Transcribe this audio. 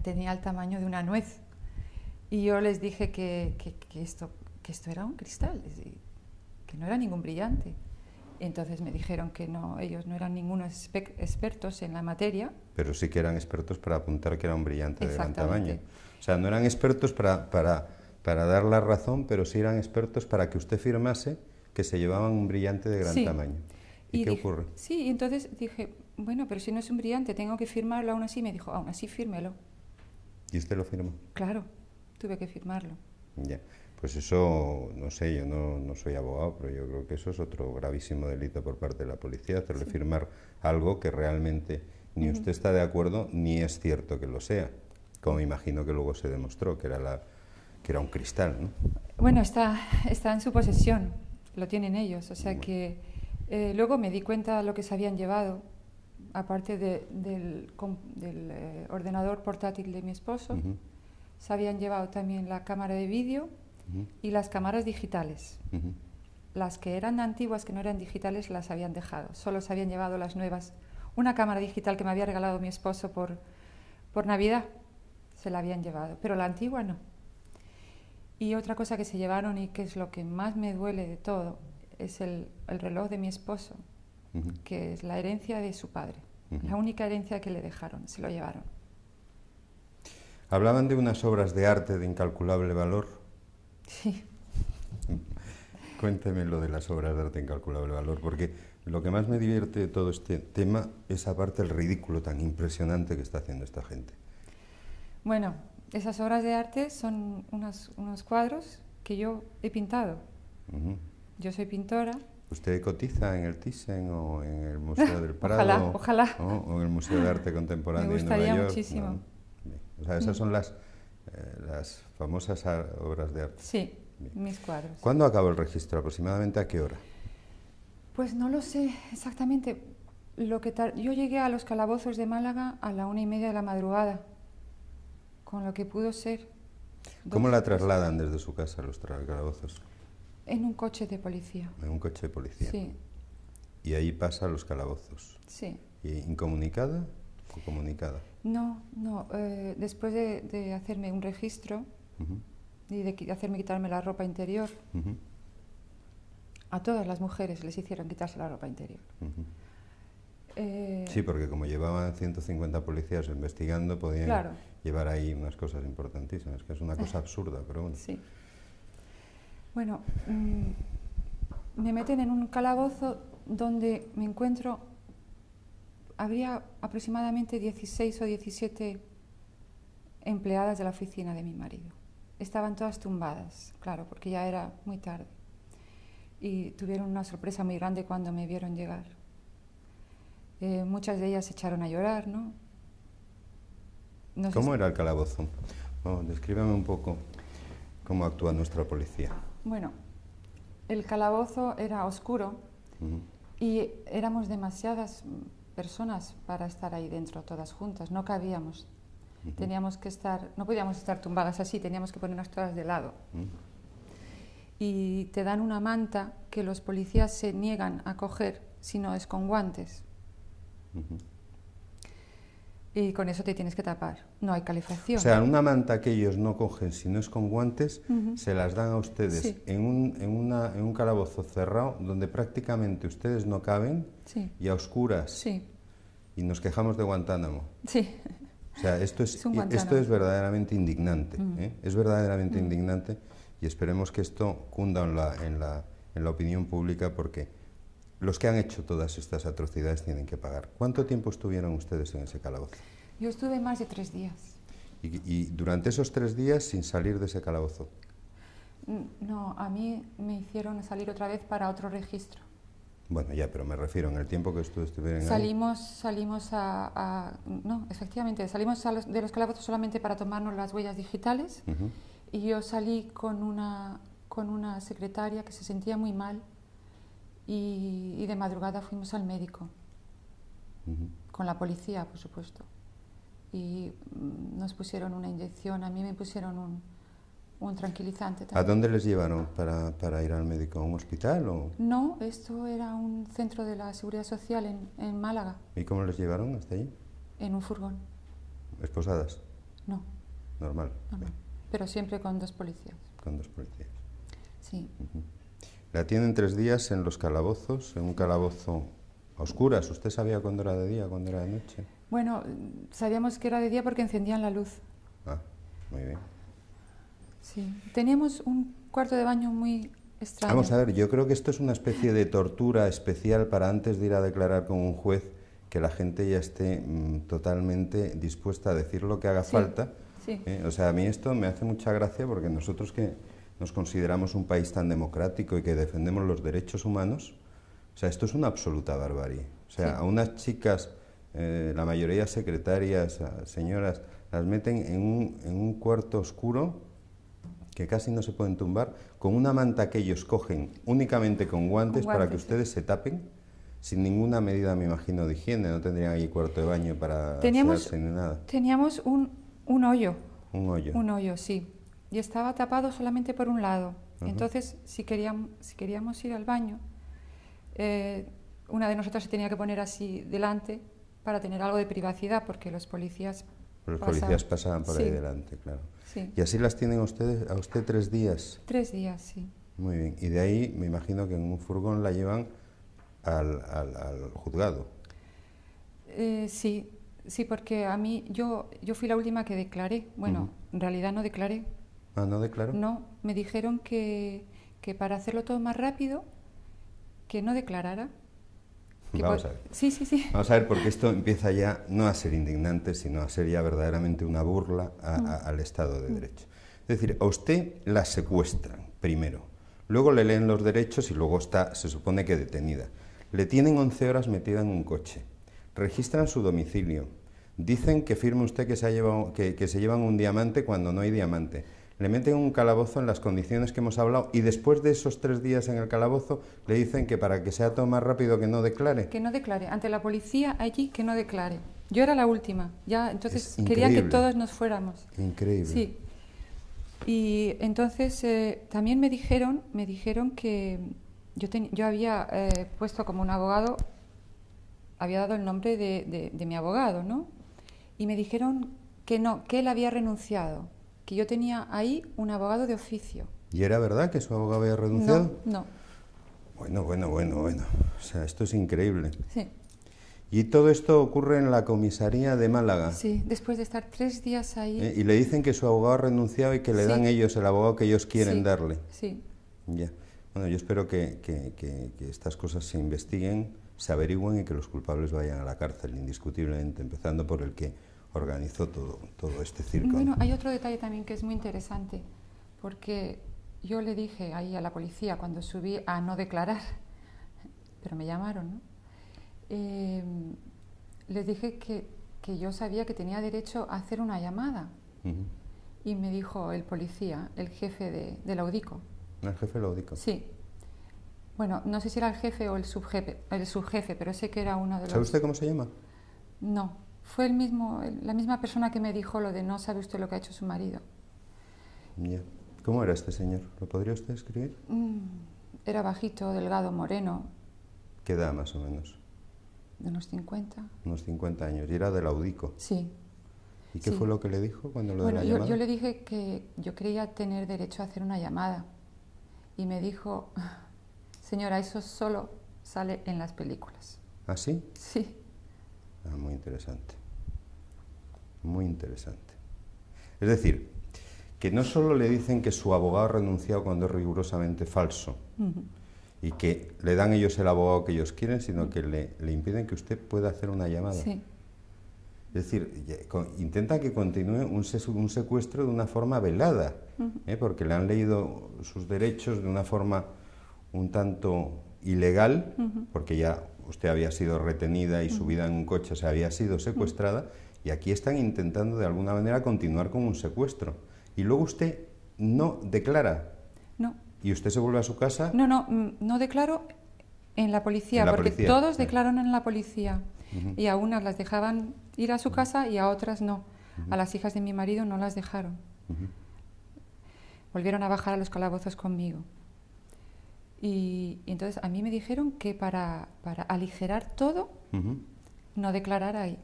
tenía el tamaño de una nuez. Y yo les dije que esto era un cristal, que no era ningún brillante. Entonces me dijeron que no, ellos no eran ningunos expertos en la materia. Pero sí que eran expertos para apuntar que era un brillante de gran tamaño. O sea, no eran expertos para dar la razón, pero sí eran expertos para que usted firmase que se llevaban un brillante de gran tamaño. ¿Y qué ocurre? Sí, y entonces dije, bueno, pero si no es un brillante, tengo que firmarlo aún así. Me dijo, aún así, fírmelo. ¿Y usted lo firmó? Claro, tuve que firmarlo. Ya, pues eso, no sé, yo no soy abogado, pero yo creo que eso es otro gravísimo delito por parte de la policía, hacerle firmar algo que realmente ni usted está de acuerdo ni es cierto que lo sea, como imagino que luego se demostró que era un cristal, ¿no? Bueno, está en su posesión, lo tienen ellos, o sea que luego me di cuenta de lo que se habían llevado, aparte del ordenador portátil de mi esposo. Se habían llevado también la cámara de vídeo y las cámaras digitales. Las que eran antiguas, que no eran digitales, las habían dejado. Solo se habían llevado las nuevas. Una cámara digital que me había regalado mi esposo por Navidad, se la habían llevado, pero la antigua no. Y otra cosa que se llevaron, y que es lo que más me duele de todo, es el reloj de mi esposo, que es la herencia de su padre. La única herencia que le dejaron, se lo llevaron. Hablaban de unas obras de arte de incalculable valor. Sí. Cuénteme lo de las obras de arte de incalculable valor, porque lo que más me divierte de todo este tema es aparte el ridículo tan impresionante que está haciendo esta gente. Bueno, esas obras de arte son unos cuadros que yo he pintado. Yo soy pintora. ¿Usted cotiza en el Thyssen o en el Museo del Prado? Ojalá. ¿O en el Museo de Arte Contemporáneo de Nueva York? Me gustaría muchísimo. ¿No? O sea, esas son las famosas obras de arte. Sí, mis cuadros. ¿Cuándo acabó el registro? ¿Aproximadamente a qué hora? Pues no lo sé exactamente. Yo llegué a los calabozos de Málaga a la 1:30 de la madrugada, con lo que pudo ser. ¿Cómo la trasladan desde su casa a los calabozos? En un coche de policía. En un coche de policía. Sí. Y ahí pasa a los calabozos. Sí. ¿Y incomunicada o comunicada? No. Después de hacerme un registro y de hacerme quitarme la ropa interior, a todas las mujeres les hicieron quitarse la ropa interior. Sí, porque como llevaban 150 policías investigando, podían llevar ahí unas cosas importantísimas, que es una cosa absurda, pero bueno. Sí. Bueno, me meten en un calabozo donde me encuentro, habría aproximadamente 16 o 17 empleadas de la oficina de mi marido. Estaban todas tumbadas, claro, porque ya era muy tarde. Y tuvieron una sorpresa muy grande cuando me vieron llegar. Muchas de ellas se echaron a llorar, ¿no? ¿Cómo era el calabozo? Bueno, descríbame un poco cómo actúa nuestra policía. Bueno, el calabozo era oscuro y éramos demasiadas personas para estar ahí dentro, todas juntas, no cabíamos. Teníamos que no podíamos estar tumbadas así, teníamos que ponernos todas de lado. Y te dan una manta que los policías se niegan a coger si no es con guantes. Y con eso te tienes que tapar, no hay calefacción. O sea, una manta que ellos no cogen si no es con guantes, se las dan a ustedes en un calabozo cerrado donde prácticamente ustedes no caben y a oscuras. Sí. Y nos quejamos de Guantánamo. Sí. O sea, esto es verdaderamente indignante. Es verdaderamente indignante y esperemos que esto cunda en la opinión pública porque los que han hecho todas estas atrocidades tienen que pagar. ¿Cuánto tiempo estuvieron ustedes en ese calabozo? Yo estuve más de 3 días. ¿Y durante esos 3 días sin salir de ese calabozo? No, a mí me hicieron salir otra vez para otro registro. Bueno, ya, pero me refiero en el tiempo que estuvieron ahí. No, efectivamente, salimos de los calabozos solamente para tomarnos las huellas digitales y yo salí con una secretaria que se sentía muy mal y de madrugada fuimos al médico, con la policía, por supuesto, y nos pusieron una inyección, a mí me pusieron un tranquilizante también. ¿A dónde les llevaron para ir al médico? ¿A un hospital o...? No, esto era un centro de la Seguridad Social en Málaga. ¿Y cómo les llevaron hasta allí? En un furgón. ¿Esposadas? No, Normal. no, no. Pero siempre con 2 policías. Con 2 policías. Sí. La tienen 3 días en los calabozos, en un calabozo a oscuras. ¿Usted sabía cuándo era de día, cuándo era de noche? Bueno, sabíamos que era de día porque encendían la luz. Ah, muy bien. Sí. Teníamos un cuarto de baño muy extraño. Vamos a ver, yo creo que esto es una especie de tortura especial para antes de ir a declarar con un juez, que la gente ya esté totalmente dispuesta a decir lo que haga falta. Sí. O sea, a mí esto me hace mucha gracia porque nosotros que nos consideramos un país tan democrático y que defendemos los derechos humanos, o sea, esto es una absoluta barbarie. O sea, Sí. a unas chicas, la mayoría secretarias, señoras, las meten en un cuarto oscuro que casi no se pueden tumbar, con una manta que ellos cogen únicamente con guantes para que ustedes se tapen, sin ninguna medida, me imagino, de higiene. No tendrían ahí cuarto de baño para asearse ni nada. Teníamos un hoyo. Un hoyo. Un hoyo, sí. Y estaba tapado solamente por un lado. Entonces, si queríamos ir al baño, una de nosotras se tenía que poner así delante para tener algo de privacidad, porque los policías pasaban por ahí delante, claro. Sí. ¿Y así las tienen a usted 3 días? 3 días, sí. Muy bien. Y de ahí me imagino que en un furgón la llevan al juzgado. Sí, porque a mí, yo fui la última que declaré. Bueno, en realidad no declaré. Ah, ¿no declaró? No, me dijeron que para hacerlo todo más rápido, que no declarara. Vamos a ver. Sí. Vamos a ver, porque esto empieza ya no a ser indignante, sino a ser ya verdaderamente una burla al Estado de Derecho. Es decir, a usted la secuestran primero, luego le leen los derechos y luego está, se supone que detenida. Le tienen 11 horas metida en un coche, registran su domicilio, dicen que firme usted que se llevan un diamante cuando no hay diamante. Le meten un calabozo en las condiciones que hemos hablado y después de esos 3 días en el calabozo le dicen que para que sea todo más rápido que no declare. Que no declare. Ante la policía allí, que no declare. Yo era la última. Ya, entonces Es querían que increíble. todos nos fuéramos. Increíble. Sí. Y entonces también me dijeron que yo había puesto como un abogado, había dado el nombre de mi abogado, ¿no? Y me dijeron que no, que él había renunciado, que yo tenía ahí un abogado de oficio. ¿Y era verdad que su abogado había renunciado? No. Bueno. O sea, esto es increíble. Sí. Y todo esto ocurre en la comisaría de Málaga. Sí, después de estar 3 días ahí. Y le dicen que su abogado ha renunciado y que le dan ellos el abogado que ellos quieren darle. Sí. Ya. Bueno, yo espero que estas cosas se investiguen, se averigüen y que los culpables vayan a la cárcel, indiscutiblemente, empezando por el que organizó todo este circo. Bueno, hay otro detalle también que es muy interesante, porque yo le dije ahí a la policía cuando subí a no declarar, pero me llamaron, ¿no? Les dije que yo sabía que tenía derecho a hacer una llamada. Y me dijo el policía, el jefe de la UDICO. ¿El jefe de la UDICO? Sí. Bueno, no sé si era el jefe o el subjefe, pero sé que era uno de los... ¿Sabe usted cómo se llama? No, fue la misma persona que me dijo lo de no sabe usted lo que ha hecho su marido. Ya. ¿Cómo era este señor? ¿Lo podría usted escribir? Era bajito, delgado, moreno. ¿Qué edad más o menos? De unos 50. Unos 50 años. ¿Y era de la UDICO? Sí. ¿Y qué fue lo que le dijo cuando lo de la llamada? Yo le dije que yo creía tener derecho a hacer una llamada. Y me dijo, señora, eso solo sale en las películas. ¿Ah, sí? Sí. Ah, muy interesante. Muy interesante. Es decir, que no solo le dicen que su abogado ha renunciado cuando es rigurosamente falso, y que le dan ellos el abogado que ellos quieren, sino que le impiden que usted pueda hacer una llamada. Sí. Es decir, intenta que continúe un secuestro de una forma velada, porque le han leído sus derechos de una forma un tanto ilegal, porque ya usted había sido retenida y subida en un coche, se había sido secuestrada, y aquí están intentando de alguna manera continuar con un secuestro. Y luego usted no declara. No. ¿Y usted se vuelve a su casa? No declaro en la policía, porque todos declararon en la policía. Y a unas las dejaban ir a su casa y a otras no. A las hijas de mi marido no las dejaron. Volvieron a bajar a los calabozos conmigo. Y entonces a mí me dijeron que para aligerar todo, no declarar ahí.